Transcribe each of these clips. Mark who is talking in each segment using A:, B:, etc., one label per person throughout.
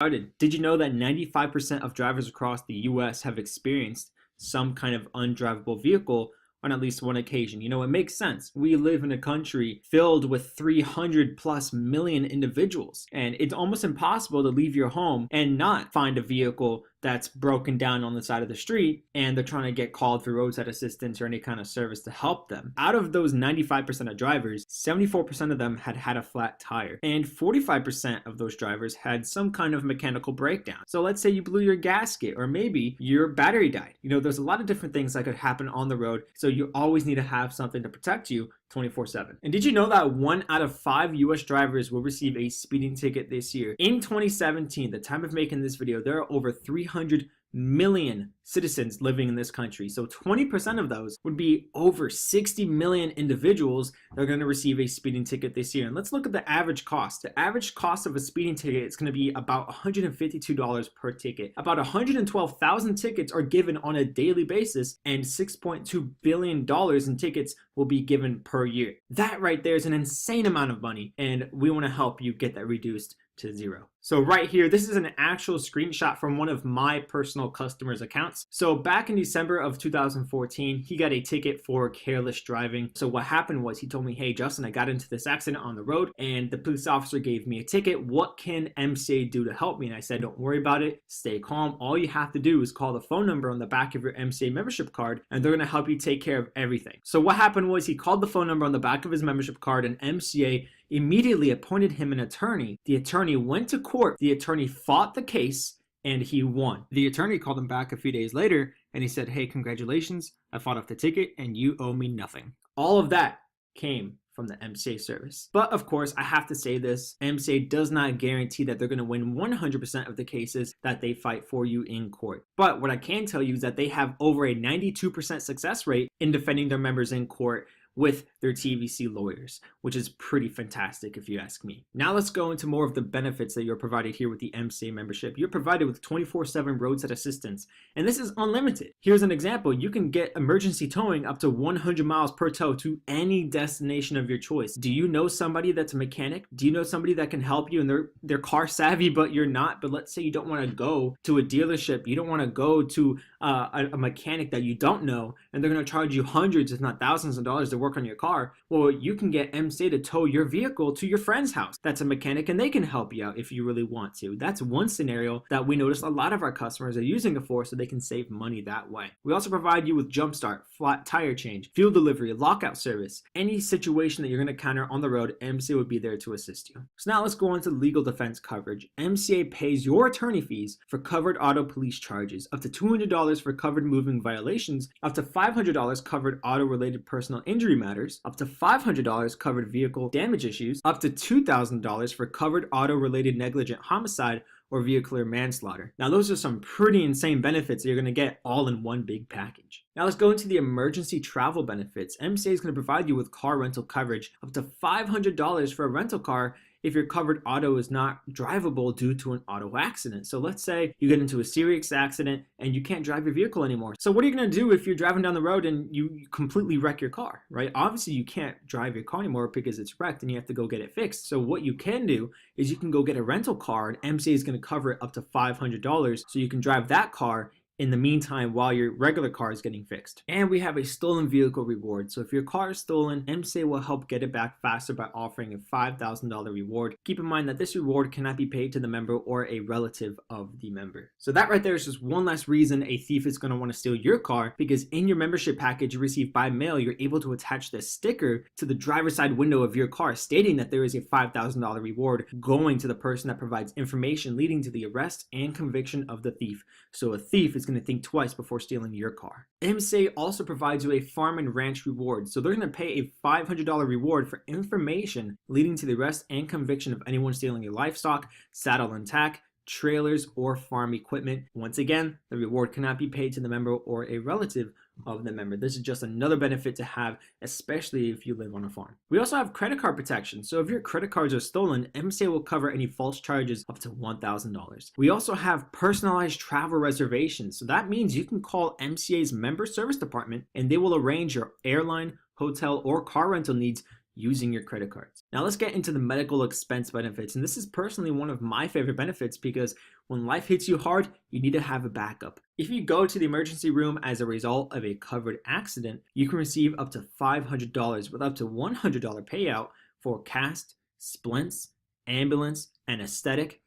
A: Started. Did you know that 95% of drivers across the US have experienced some kind of undrivable vehicle on at least one occasion? You know, it makes sense. We live in a country filled with 300 plus million individuals, and it's almost impossible to leave your home and not find a vehicle that's broken down on the side of the street and they're trying to get called for roadside assistance or any kind of service to help them. Out of those 95% of drivers, 74% of them had had a flat tire, and 45% of those drivers had some kind of mechanical breakdown. So let's say you blew your gasket, or maybe your battery died. You know, there's a lot of different things that could happen on the road, so you always need to have something to protect you 24/7. And did you know that 1 out of 5 US drivers will receive a speeding ticket this year? In 2017, the time of making this video, there are over 300 million citizens living in this country. So 20% of those would be over 60 million individuals that are going to receive a speeding ticket this year. And let's look at the average cost. The average cost of a speeding ticket is going to be about $152 per ticket. About 112,000 tickets are given on a daily basis, and $6.2 billion in tickets will be given per year. That right there is an insane amount of money, and we want to help you get that reduced to zero. So right here, this is an actual screenshot from one of my personal customers' accounts. So back in December of 2014, he got a ticket for careless driving. So what happened was he told me, hey, Justin, I got into this accident on the road and the police officer gave me a ticket. What can MCA do to help me? And I said, don't worry about it. Stay calm. All you have to do is call the phone number on the back of your MCA membership card and they're going to help you take care of everything. So what happened was he called the phone number on the back of his membership card, and MCA immediately appointed him an attorney. The attorney went to court. The attorney fought the case and he won. The attorney called him back a few days later and he said, hey, congratulations, I fought off the ticket and you owe me nothing. All of that came from the MCA service. But of course, I have to say this, MCA does not guarantee that they're going to win 100% of the cases that they fight for you in court. But what I can tell you is that they have over a 92% success rate in defending their members in court with their TVC lawyers, which is pretty fantastic if you ask me. Now let's go into more of the benefits that you're provided here with the MCA membership. You're provided with 24/7 roadside assistance, and this is unlimited. Here's an example. You can get emergency towing up to 100 miles per tow to any destination of your choice. Do you know somebody that's a mechanic? Do you know somebody that can help you and they're car savvy, but you're not? But let's say you don't want to go to a dealership, you don't want to go to a mechanic that you don't know, and they're going to charge you hundreds, if not thousands of dollars to work on your car. Well, you can get MCA to tow your vehicle to your friend's house that's a mechanic, and they can help you out if you really want to. That's one scenario that we notice a lot of our customers are using it for, so they can save money that way. We also provide you with jump start, flat tire change, fuel delivery, lockout service. Any situation that you're going to encounter on the road, MCA would be there to assist you. So now let's go on to legal defense coverage. MCA pays your attorney fees for covered auto police charges, up to $200 for covered moving violations, up to $500 covered auto-related personal injury matters, up to $500 covered vehicle damage issues, up to $2,000 for covered auto-related negligent homicide or vehicular manslaughter. Now those are some pretty insane benefits that you're going to get all in one big package. Now let's go into the emergency travel benefits. MCA is going to provide you with car rental coverage up to $500 for a rental car if your covered auto is not drivable due to an auto accident. So let's say you get into a serious accident and you can't drive your vehicle anymore. So what are you going to do if you're driving down the road and you completely wreck your car, right? Obviously you can't drive your car anymore because it's wrecked and you have to go get it fixed. So what you can do is you can go get a rental car, and MCA is going to cover it up to $500 so you can drive that car in the meantime while your regular car is getting fixed. And we have a stolen vehicle reward. So if your car is stolen, MCA will help get it back faster by offering a $5,000 reward. Keep in mind that this reward cannot be paid to the member or a relative of the member. So that right there is just one less reason a thief is going to want to steal your car, because in your membership package you receive by mail, you're able to attach this sticker to the driver's side window of your car stating that there is a $5,000 reward going to the person that provides information leading to the arrest and conviction of the thief. So a thief is going to think twice before stealing your car. MCA also provides you a farm and ranch reward. So they're going to pay a $500 reward for information leading to the arrest and conviction of anyone stealing your livestock, saddle and tack, trailers, or farm equipment. Once again, the reward cannot be paid to the member or a relative of the member. This is just another benefit to have, especially if you live on a farm. We also have credit card protection. So if your credit cards are stolen, MCA will cover any false charges up to $1,000. We also have personalized travel reservations. So that means you can call MCA's member service department and they will arrange your airline, hotel, or car rental needs using your credit cards. Now let's get into the medical expense benefits. And this is personally one of my favorite benefits because when life hits you hard, you need to have a backup. If you go to the emergency room as a result of a covered accident, you can receive up to $500 with up to $100 payout for cast, splints, ambulance, anesthetic,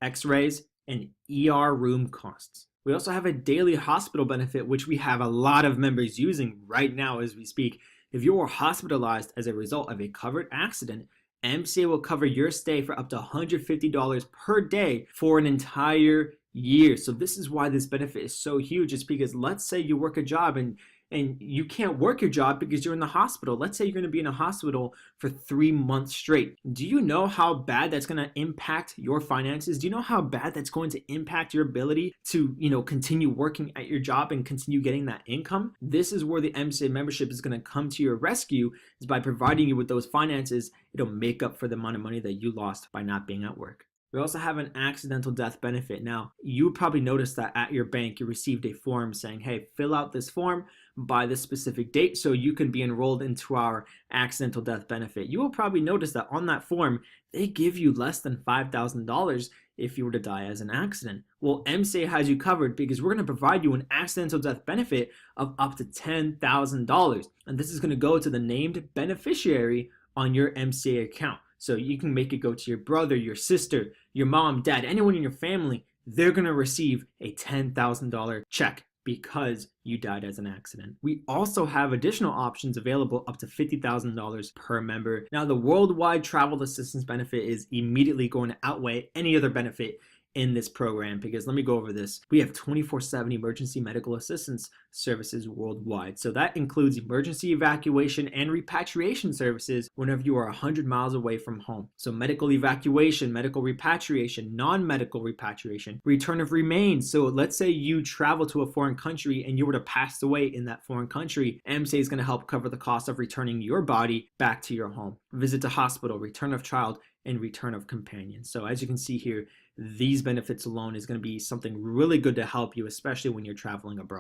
A: x-rays, and ER room costs. We also have a daily hospital benefit, which we have a lot of members using right now as we speak. If you are hospitalized as a result of a covered accident, MCA will cover your stay for up to $150 per day for an entire year. So this is why this benefit is so huge. It's because let's say you work a job and you can't work your job because you're in the hospital. Let's say you're going to be in a hospital for 3 months straight. Do you know how bad that's going to impact your finances? Do you know how bad that's going to impact your ability to, continue working at your job and continue getting that income? This is where the MCA membership is going to come to your rescue, is by providing you with those finances. It'll make up for the amount of money that you lost by not being at work. We also have an accidental death benefit. Now, you probably noticed that at your bank, you received a form saying, hey, fill out this form by this specific date so you can be enrolled into our accidental death benefit. You will probably notice that on that form, they give you less than $5,000 if you were to die as an accident. Well, MCA has you covered because we're going to provide you an accidental death benefit of up to $10,000. And this is going to go to the named beneficiary on your MCA account. So you can make it go to your brother, your sister, your mom, dad, anyone in your family. They're going to receive a $10,000 check because you died as an accident. We also have additional options available up to $50,000 per member. Now, the worldwide travel assistance benefit is immediately going to outweigh any other benefit in this program, because let me go over this. We have 24/7 emergency medical assistance services worldwide. So that includes emergency evacuation and repatriation services whenever you are 100 miles away from home. So medical evacuation, medical repatriation, non-medical repatriation, return of remains. So let's say you travel to a foreign country and you were to pass away in that foreign country, MCA is going to help cover the cost of returning your body back to your home. Visit to hospital, return of child, and return of companion. So as you can see here, these benefits alone is going to be something really good to help you, especially when you're traveling abroad.